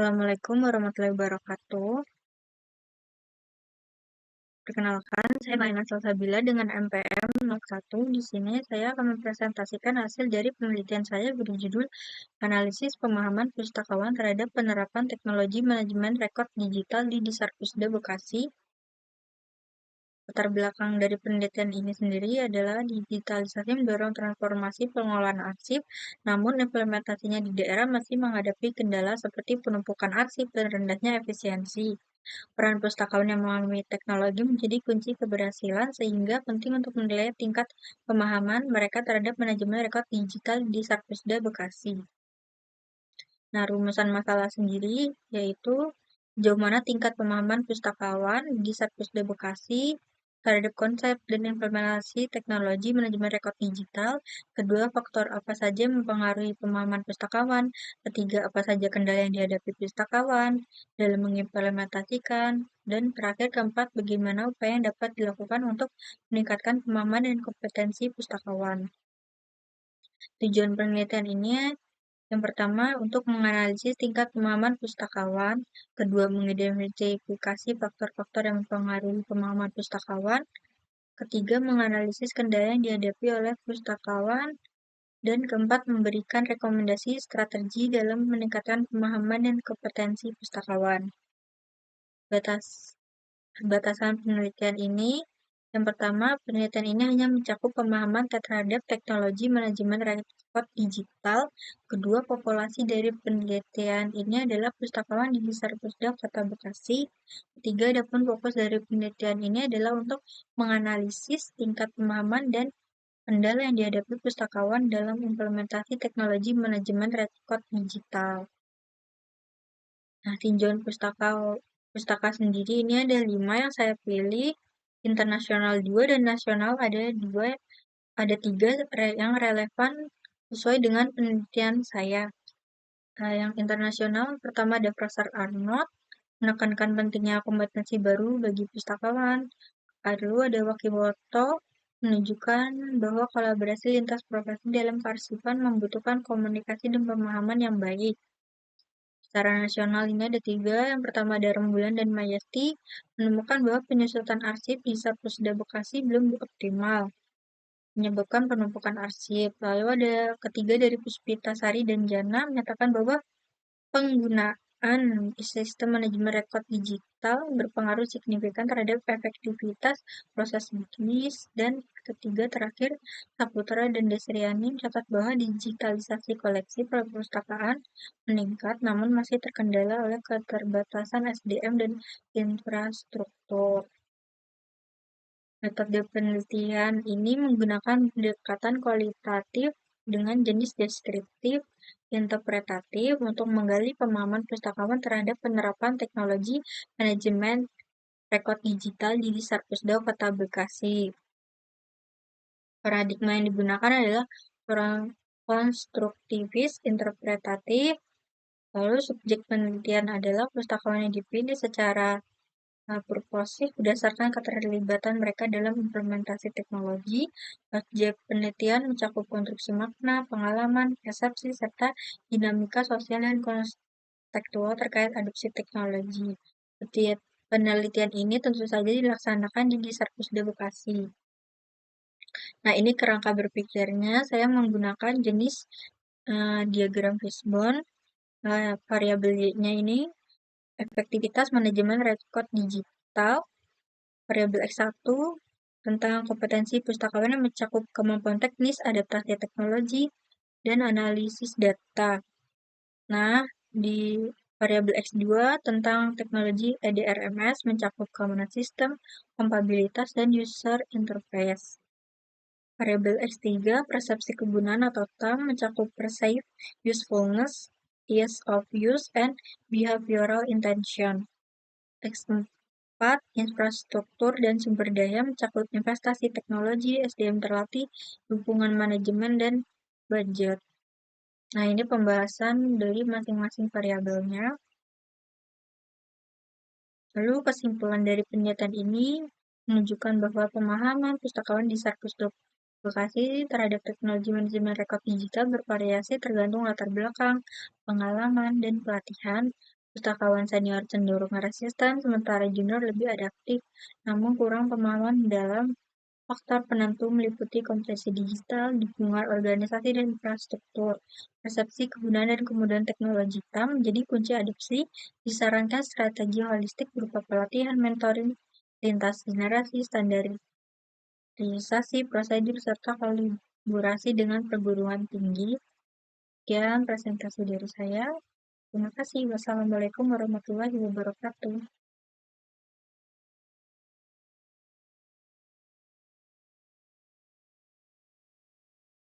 Assalamualaikum warahmatullahi wabarakatuh. Perkenalkan, saya Marina Salsabila dengan MPM 01. Di sini saya akan mempresentasikan hasil dari penelitian saya berjudul Analisis Pemahaman Pustakawan terhadap Penerapan Teknologi Manajemen Rekod Digital di Disarpusda Bekasi. Latar belakang dari penelitian ini sendiri adalah digitalisasi mendorong transformasi pengelolaan arsip, namun implementasinya di daerah masih menghadapi kendala seperti penumpukan arsip dan rendahnya efisiensi. Peran pustakawan yang mengalami teknologi menjadi kunci keberhasilan sehingga penting untuk menilai tingkat pemahaman mereka terhadap manajemen rekod digital di Sarpusda Bekasi. Nah, rumusan masalah sendiri yaitu sejauh mana tingkat pemahaman pustakawan di Sarpusda Bekasi terhadap konsep dan implementasi teknologi manajemen rekod digital. Kedua, faktor apa saja yang mempengaruhi pemahaman pustakawan. Ketiga, apa saja kendala yang dihadapi pustakawan dalam mengimplementasikan. Dan terakhir, keempat, bagaimana upaya yang dapat dilakukan untuk meningkatkan pemahaman dan kompetensi pustakawan. Tujuan penelitian ini yang pertama, untuk menganalisis tingkat pemahaman pustakawan. Kedua, mengidentifikasi faktor-faktor yang mempengaruhi pemahaman pustakawan. Ketiga, menganalisis kendala yang dihadapi oleh pustakawan. Dan keempat, memberikan rekomendasi strategi dalam meningkatkan pemahaman dan kompetensi pustakawan. Batasan penelitian ini, yang pertama, penelitian ini hanya mencakup pemahaman terhadap teknologi manajemen rekod digital. Kedua, populasi dari penelitian ini adalah pustakawan di Disarpusda Kota Bekasi. Ketiga, adapun fokus dari penelitian ini adalah untuk menganalisis tingkat pemahaman dan kendala yang dihadapi pustakawan dalam implementasi teknologi manajemen rekod digital. Nah, tinjauan pustaka sendiri ini ada 5 yang saya pilih, internasional 2 dan nasional ada 3 yang relevan sesuai dengan penelitian saya. Nah, yang internasional pertama ada Profesor Arnold, menekankan pentingnya kompetensi baru bagi pustakawan. Lalu ada Wakiboto, menunjukkan bahwa kolaborasi lintas profesi dalam kearsipan membutuhkan komunikasi dan pemahaman yang baik. Secara nasional ini ada 3, yang pertama ada Rembulan dan Mayasti, menemukan bahwa penyusutan arsip di Sarpusda Bekasi belum optimal, menyebabkan penumpukan arsip. Lalu ada ketiga dari Puspitasari dan Jana, menyatakan bahwa penggunaan sistem manajemen rekod digital berpengaruh signifikan terhadap efektivitas proses bisnis. Dan ketiga terakhir, Saputra dan Desriani mencatat bahwa digitalisasi koleksi perpustakaan meningkat namun masih terkendala oleh keterbatasan SDM dan infrastruktur. Metode penelitian ini menggunakan pendekatan kualitatif dengan jenis deskriptif interpretatif untuk menggali pemahaman pustakawan terhadap penerapan teknologi manajemen rekod digital di Disarpusda Kota Bekasi. Paradigma yang digunakan adalah konstruktivis interpretatif. Lalu subjek penelitian adalah pustakawan yang dipilih secara purposif berdasarkan keterlibatan mereka dalam implementasi teknologi. Objek penelitian mencakup konstruksi makna, pengalaman, persepsi, serta dinamika sosial dan kontekstual terkait adopsi teknologi. Penelitian ini tentu saja dilaksanakan di Disarpusda Bekasi. Nah, ini kerangka berpikirnya saya menggunakan jenis diagram fishbone. Variabel Y-nya ini efektivitas manajemen rekod digital. Variabel X1 tentang kompetensi pustakawan yang mencakup kemampuan teknis, adaptasi teknologi, dan analisis data. Nah, di variabel X2 tentang teknologi EDRMS mencakup keamanan sistem, kompatibilitas, dan user interface. Variabel X3 persepsi kegunaan atau TAM mencakup perceived usefulness, ease of use, and behavioral intention. X4 infrastruktur dan sumber daya mencakup investasi teknologi, SDM terlatih, dukungan manajemen, dan budget. Nah, ini pembahasan dari masing-masing variabelnya. Lalu kesimpulan dari penelitian ini menunjukkan bahwa pemahaman pustakawan di Sarpusda Bekasi terhadap teknologi manajemen rekod digital bervariasi tergantung latar belakang, pengalaman, dan pelatihan. Pustakawan senior cenderung resisten, sementara junior lebih adaptif, namun kurang pemahaman dalam faktor penentu meliputi kompetensi digital, dukungan organisasi dan infrastruktur. Persepsi kegunaan dan kemudahan teknologi TAM menjadi kunci adopsi. Disarankan strategi holistik berupa pelatihan, mentoring, lintas generasi, standarisasi prosedur, serta kolaborasi dengan perguruan tinggi. Sekian presentasi dari saya. Terima kasih. Wassalamualaikum warahmatullahi wabarakatuh.